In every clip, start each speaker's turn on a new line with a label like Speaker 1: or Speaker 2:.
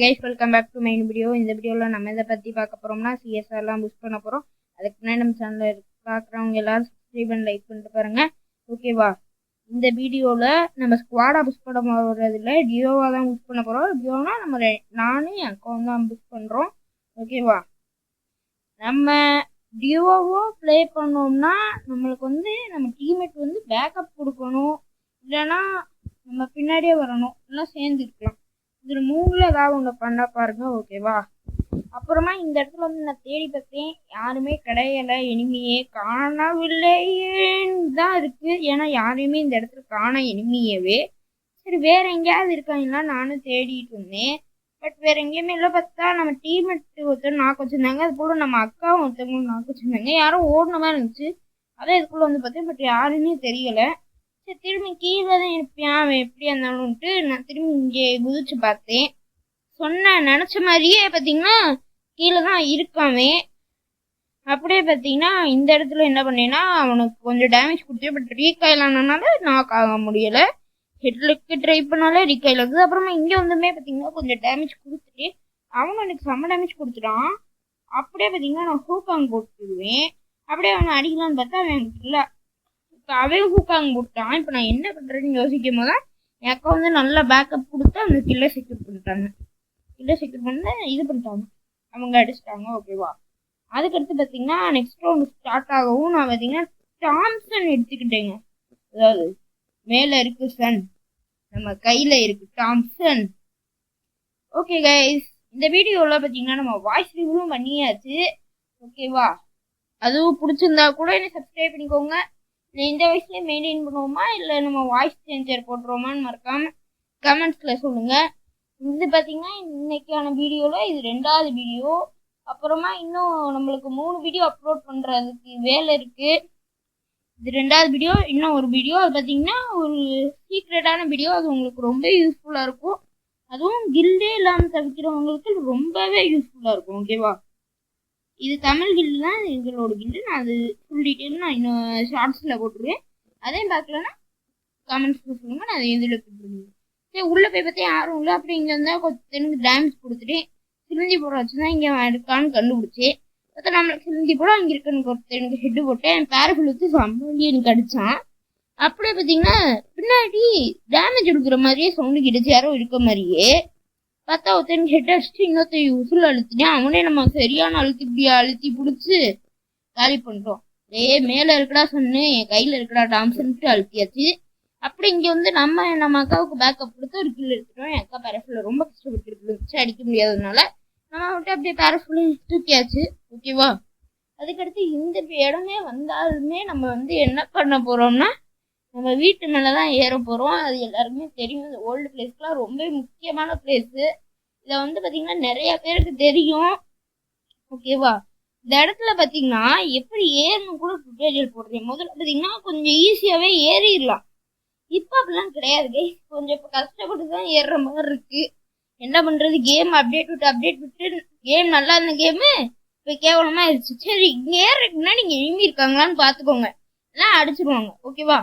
Speaker 1: Guys, welcome back to main video. இந்த வீடியோவில் நம்ம இதை பற்றி பார்க்க போகிறோம்னா சிஎஸ்ஆர்லாம் புஷ் பண்ண போகிறோம். அதுக்கு முன்னாடி நம்ம சேனலில் பார்க்குறவங்க எல்லாரும் சப்ஸ்கிரைப் பண்ணி லைக் பண்ணிட்டு பாருங்கள், ஓகேவா? இந்த வீடியோவில் நம்ம ஸ்குவாடாக புஷ் பண்ண போகிறதில்ல, டியோவாக தான் புஷ் பண்ண போகிறோம். டியோனா நானும் என் அக்காவும் தான் புஷ் பண்ணுறோம், ஓகேவா? நம்ம டியோவோ ப்ளே பண்ணோம்னா நம்மளுக்கு நம்ம டீம்மேட் பேக்கப் கொடுக்கணும், இல்லைன்னா நம்ம பின்னாடியே வரணும், இல்லை சேர்ந்து இருக்கலாம். இதில் மூணில் ஏதாவது ஒன்று பண்ண பாருங்க, ஓகேவா? அப்புறமா இந்த இடத்துல நான் தேடி பார்த்தேன், யாருமே கிடையலை, எனிமியே காணவில்லைன்னு தான் இருக்குது. ஏன்னா யாரையுமே இந்த இடத்துல காண எனிமியவே. சரி, வேற எங்கேயாவது இருக்காங்கன்னா நானும் தேடிட்டு இருந்தேன். பட் வேற எங்கேயுமே இல்லை. பார்த்தா நம்ம டீம்மேட் ஒருத்தர் நாக்கு வச்சுருந்தாங்க, அது போல் நம்ம அக்காவும் ஒருத்தவங்களும் நாக்கு வச்சுருந்தாங்க. யாரும் ஓடின மாதிரி இருந்துச்சு, அதான் இதுக்குள்ளே பார்த்தேன். பட் யாருன்னே தெரியலை. சரி, திரும்பி கீழே தான் இருப்பியான் அவன் எப்படி இருந்தாலும்ட்டு நான் திரும்பி இங்கே குதிச்சு பார்த்தேன். நினச்ச மாதிரியே பார்த்தீங்கன்னா கீழே தான் இருக்காமே. அப்படியே பார்த்தீங்கன்னா இந்த இடத்துல என்ன பண்ணேன்னா அவனுக்கு கொஞ்சம் டேமேஜ் கொடுத்தேன். பட் ரீகாயில் ஆனதுனால நாக் ஆக முடியலை. ஹெட்லுக்கு ட்ரை பண்ணாலே ரீகாயில் ஆகுது. அப்புறமா இங்கே பார்த்தீங்கன்னா கொஞ்சம் டேமேஜ் கொடுத்துட்டு அவனும் எனக்கு செம்ம டேமேஜ் கொடுத்துட்டான். அப்படியே பார்த்தீங்கன்னா நான் ஹூக்காங் போட்டுடுவேன். அப்படியே அவனை அடிக்கலான்னு பார்த்தா அவன் எனக்கு இல்லை, அவன் ஹூக்காங் போட்டான். இப்போ நான் என்ன பண்ணுறதுன்னு யோசிக்கும் போது தான் என் அக்கா நல்லா பேக்கப் கொடுத்து அந்த கில்லை செக்யூர் பண்ணிட்டாங்க. கில்லை செக்யூர் பண்ண இது பண்ணிட்டாங்க, அவங்க அடிச்சிட்டாங்க, ஓகேவா? அதுக்கடுத்து பார்த்தீங்கன்னா நெக்ஸ்ட் ரவுண்ட் ஸ்டார்ட் ஆகவும் நான் பார்த்தீங்கன்னா டாம்சன் எடுத்துக்கிட்டேங்க. அதாவது மேலே இருக்கு சன், நம்ம கையில் இருக்கு டாம்சன். ஓகே கைஸ், இந்த வீடியோவில் பார்த்தீங்கன்னா நம்ம வாய்ஸ் ரிவ்யூவும் பண்ணியாச்சு, ஓகேவா? அதுவும் பிடிச்சிருந்தா கூட என்ன சப்ஸ்கிரைப் பண்ணிக்கோங்க. இந்த வயசுலேயே மெயின்டைன் பண்ணுவோமா இல்லை நம்ம வாய்ஸ் சேஞ்சர் போட்டுருவோமான்னு மறக்காம கமெண்ட்ஸில் சொல்லுங்கள். இது பார்த்தீங்கன்னா இன்னைக்கான வீடியோவில் இது 2வது வீடியோ. அப்புறமா இன்னும் நம்மளுக்கு 3 வீடியோ அப்லோட் பண்ணுறதுக்கு வேலை இருக்குது. இது 2வது வீடியோ. இன்னும் ஒரு வீடியோ அது பார்த்தீங்கன்னா ஒரு சீக்ரெட்டான வீடியோ, அது உங்களுக்கு ரொம்ப யூஸ்ஃபுல்லாக இருக்கும். அதுவும் கில்டே இல்லாமல் தவிக்கிறவங்களுக்கு ரொம்பவே யூஸ்ஃபுல்லாக இருக்கும், ஓகேவா? இது தமிழ் கில்டு தான், எங்களோட கில்டு. நான் அது ஃபுல் டீட்டெயில் நான் இன்னும் ஷார்ட்ஸில் போட்டுருவேன். அதையும் பார்க்கலன்னா கமெண்ட்ஸில் சொல்லுங்கள், நான் அதை இதில் போட்டுருவேன். சரி, உள்ளே போய் பார்த்தா யாரும் இல்லை. அப்படி இங்கே இருந்தால் கொஞ்சம் டேமேஜ் கொடுத்துட்டேன். சிலிஞ்சி போட வச்சு தான் இங்கே இருக்கான்னு கண்டுபிடிச்சேன். பார்த்தா நம்மளுக்கு சிலிஞ்சி போட அங்கே இருக்குன்னு எனக்கு ஹெட்டு போட்டேன். என் பேரஃபில் வச்சு சம்பளி எனக்கு அடித்தான். அப்படியே பார்த்தீங்கன்னா பின்னாடி டேமேஜ் கொடுக்குற மாதிரியே சவுண்டு கிடச்சி, யாரோ இருக்க மாதிரியே. பார்த்தா ஒருத்தனுக்கு ஹெட் அடிச்சுட்டு இன்னொருத்த உசுல் அழுத்தினேன். அவனே நம்ம சரியான அழுத்தி பிடிச்சி காலி பண்ணிட்டோம். மேலே இருக்கடா சொன்னு, என் கையில் இருக்கடா டாம்சன்ட்டு அழுத்தியாச்சு. அப்படி இங்கே நம்ம அக்காவுக்கு பேக்கப் கொடுத்து ஒரு கில் எடுத்துட்டோம். என் அக்கா பேரஃபுல்ல ரொம்ப கஷ்டப்பட்டு இருந்துச்சு, அடிக்க முடியாததுனால நம்ம விட்டு அப்படியே பேரஃபுல்ல தூக்கியாச்சு, ஓகேவா? அதுக்கடுத்து இந்த இடமே வந்தாலுமே நம்ம என்ன பண்ண போகிறோம்னா நம்ம வீட்டு மேலே தான் ஏற போகிறோம். அது எல்லாருமே தெரியும். இந்த ஓல்டு பிளேஸ்லாம் ரொம்ப முக்கியமான பிளேஸு. இதை பார்த்தீங்கன்னா நிறைய பேருக்கு தெரியும், ஓகேவா? இந்த இடத்துல பார்த்தீங்கன்னா எப்படி ஏறணும் கூட டுட்டோரியல் போடுறேன். முதல்ல பார்த்தீங்கன்னா கொஞ்சம் ஈஸியாகவே ஏறிடலாம். இப்போ அப்படிலாம் கிடையாது, கொஞ்சம் இப்போ கஷ்டப்பட்டு தான் ஏறுற மாதிரி இருக்குது. என்ன பண்ணுறது, கேம் அப்டேட் விட்டு கேம் நல்லா இருந்த கேமு இப்போ கேவலமாக ஆயிடுச்சு. சரி, இங்கே ஏறதுக்கு முன்னாடி நீங்கள் எனிமி இருக்காங்களான்னு பார்த்துக்கோங்க, எல்லாம் அடிச்சிருவாங்க, ஓகேவா?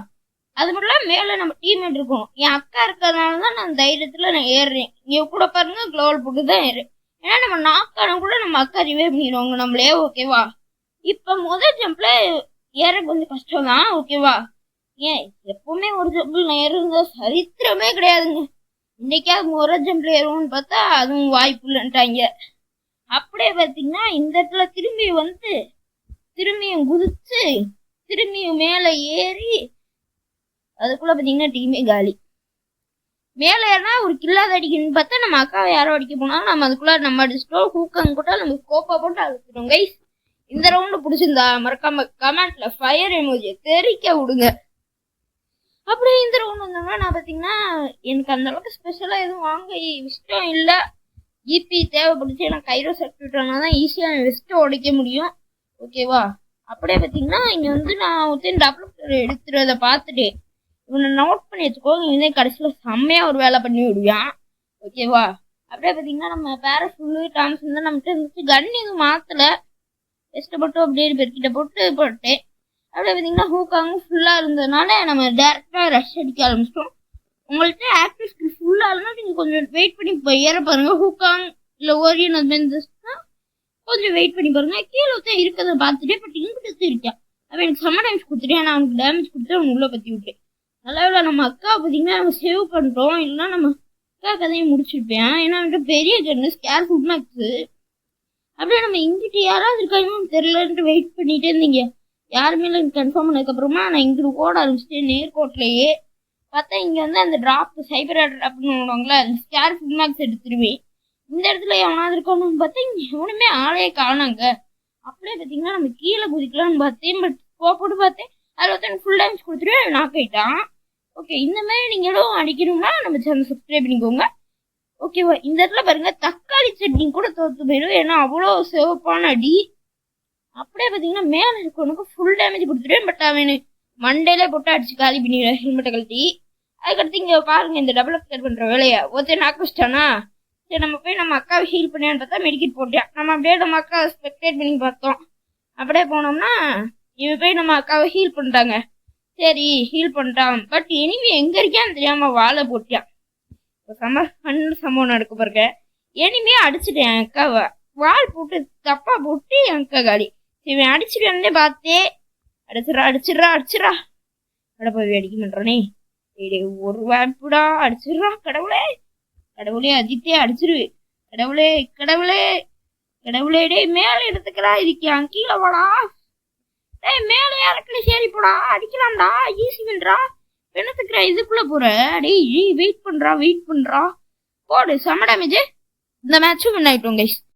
Speaker 1: அது மட்டும் இல்லாமல் மேலே நம்ம டீம்மேட் இருக்கும். என் அக்கா இருக்கிறதுனால தான் நான் தைரியத்தில் நான் ஏறுறேன். இங்கே கூட பாருங்க, க்ளோவல் போட்டு தான் ஏறுறேன். ஏன்னா நம்ம நாக்கான கூட நம்ம அக்கா ரிவே பண்ணிடுவாங்க நம்மளே, ஓகேவா? இப்போ முதல் ஜம்பில் ஏற கொஞ்சம் கஷ்டம் தான், ஓகேவா? ஏன் எப்பவுமே ஒரு ஜம்பில் நான் ஏறுறதா சரித்திரமே கிடையாதுங்க. இன்னைக்காவது ஒரு ஜம்பில் ஏறுவோம்னு பார்த்தா அதுவும் வாய்ப்பு இல்லைன்ட்டாங்க. அப்படியே பார்த்தீங்கன்னா இந்த இடத்துல திரும்பியும் குதிச்சு திரும்பியும் மேலே ஏறி அதுக்குள்ள பார்த்தீங்கன்னா டீமே காலி. மேலே ஏறினா ஒரு கில்லாத அடிக்கணும்னு பார்த்தா நம்ம அக்காவை யாரோ அடிக்க போனாலும் நம்ம அதுக்குள்ள நம்ம அடிச்சிட்டோம். ஹூக்காங்க கூட நம்ம ஸ்கோப்பா போட்டு அழுத்திட்டோம். கைஸ், இந்த ரவுண்டு பிடிச்சிருந்தா மறக்காம கமெண்ட்ல ஃபயர் எமோஜியை தெரிக்க விடுங்க. அப்படியே இந்த ரவுண்ட் வந்தோம்னா நான் பார்த்தீங்கன்னா எனக்கு அந்த அளவுக்கு ஸ்பெஷலாக எதுவும் வாங்க இஷ்டம் இல்லை. ஜிபி தேவைப்படுச்சு, ஏன்னா கைரோ சர்க்கியூட்னா தான் ஈஸியாக வெஸ்ட்டை உடைக்க முடியும், ஓகேவா? அப்படியே பார்த்தீங்கன்னா இங்கே நான் டெவலப்பர் எடுத்துறதை பார்த்துட்டேன். இவனை நோட் பண்ணி வச்சுக்கோங்க, இவனே கடைசியில் செம்மையாக ஒரு வேலை பண்ணி விடுவான், ஓகேவா? அப்படியே பார்த்தீங்கன்னா நம்ம பேரஃபுல்லு டாம்சன் தான் நம்மகிட்ட இருந்துச்சு. கன் எதுவும் மாற்றலை, கஷ்டப்பட்டு அப்படியே பெருக்கிட்ட போட்டேன். அப்படியே பார்த்தீங்கன்னா ஹூக்காங்க ஃபுல்லாக இருந்ததுனால நம்ம டேரெக்டாக ரஷ் அடிக்க ஆரம்பிச்சிட்டோம். உங்கள்கிட்ட ஆக்டிவ் ஸ்கில் ஃபுல்லாகனா நீங்கள் கொஞ்சம் வெயிட் பண்ணி ஏற பாருங்க. ஹூக்காங் இல்லை ஓரியன் அது மாதிரி இருந்துச்சுன்னா கொஞ்சம் வெயிட் பண்ணி பாருங்க. கீழே தான் இருக்கிறத பார்த்துட்டே பட் இங்கிட்ட இருக்கேன். அவன் எனக்கு செம்ம டேமேஜ் கொடுத்துட்டேன். நான் அவனுக்கு டேமேஜ் கொடுத்து அவன் உள்ளே பற்றி விட்டேன். நல்லா நம்ம அக்கா பார்த்தீங்கன்னா நம்ம சேவ் பண்ணிட்டோம். இல்லைன்னா நம்ம அக்கா கதையை முடிச்சிருப்பேன். ஏன்னா வந்துட்டு பெரிய கண்ணு ஸ்கேர் ஃபுட் மேக்ஸு. அப்படியே நம்ம இங்கிட்ட யாராவது இருக்காங்கன்னு தெரியலன்ட்டு வெயிட் பண்ணிட்டே இருந்தீங்க. யாருமே இல்லை கன்ஃபார்ம் பண்ணதுக்கப்புறமா நான் இங்கிட்டு ஓட ஆரம்பிச்சிட்டேன். நேர்கோட்டிலேயே பார்த்தா இங்கே வந்து அந்த ட்ராப் சைபர் ட்ராப்னு சொல்லுவாங்களே அந்த ஸ்கேர் ஃபுட் மேக்ஸ் எடுத்துருவேன். இந்த இடத்துல எவனாவது இருக்கணும்னு பார்த்தா இங்கே எவனுமே ஆளையே காணாங்க. அப்படியே பார்த்தீங்கன்னா நம்ம கீழே குதிக்கலாம்னு பார்த்தேன். பட் போட்டு பார்த்தேன் அதில் ஒருத்தன் ஃபுல் டேமேஜ் கொடுத்துட்டு நாக் ஆயிட்டான். ஓகே, இந்த மாதிரி நீங்களும் அடிக்கணும்னா நம்ம சேனல் சப்ஸ்கிரைப் பண்ணிக்கோங்க. ஓகேவா? இந்த இடத்துல பாருங்க தக்காளி சட்னி கூட தோற்று போயிடும். ஏன்னா அவ்வளோ சிவப்பான அடி. அப்படியே பார்த்தீங்கன்னா மேலே இருக்கவனுக்கு ஃபுல் டேமேஜ் கொடுத்துருவேன். பட் அவனு மண்டையிலே போட்டு அடிச்சு காலி பண்ணிடுவேன் ஹெல்மெட்டை கழட்டி. அதுக்கடுத்து இங்கே பாருங்க இந்த டபுள் எக்ஸ்கேர் பண்ணுற வேலையை ஒருத்தர் நாக்கு வச்சிட்டானா. சரி நம்ம போய் நம்ம அக்காவை ஹீல் பண்ணியான்னு பார்த்தா மெடிக்கெட் போட்டியா. நம்ம அப்படியே நம்ம அக்காவை ஸ்பெக்டேட் பண்ணி பார்த்தோம். அப்படியே போனோம்னா இவன் போய் நம்ம அக்காவை ஹீல் பண்ணிட்டாங்க. சரி ஹீல் பண்ணிட்டான். பட் எனிமே எங்கே இருக்கான்னு தெரியாமல் வாழை போட்டியான். சம்பவம் நடக்க பாருங்க. எனிமே அடிச்சுட்டேன் என் அக்காவை. வால் போட்டு தப்பா போட்டு என் அக்கா காலி. இவன் அடிச்சுட்டு வந்தே பார்த்தே அடிச்சிடறா அட போய் அடிக்க மாட்டானே. ஒரு வாய்ப்புடா அடிச்சிடறா. கடவுளே அஜித்தே அடிச்சிரு. கடவுளே டே மேலே எடுத்துக்கிறா. இதுக்கு கீழே வாடா. டேய் மேலே இறக்கல. சரி போடா அடிக்கலாம்டா. ஈஸி பண்றா. என்னத்துக்குறா இதுக்குள்ள போற? டேய் வெயிட் பண்றா போடு. செம்ம டேமேஜ். இந்த மேட்சும் வின் ஆயிட்டோம் கைஸ்.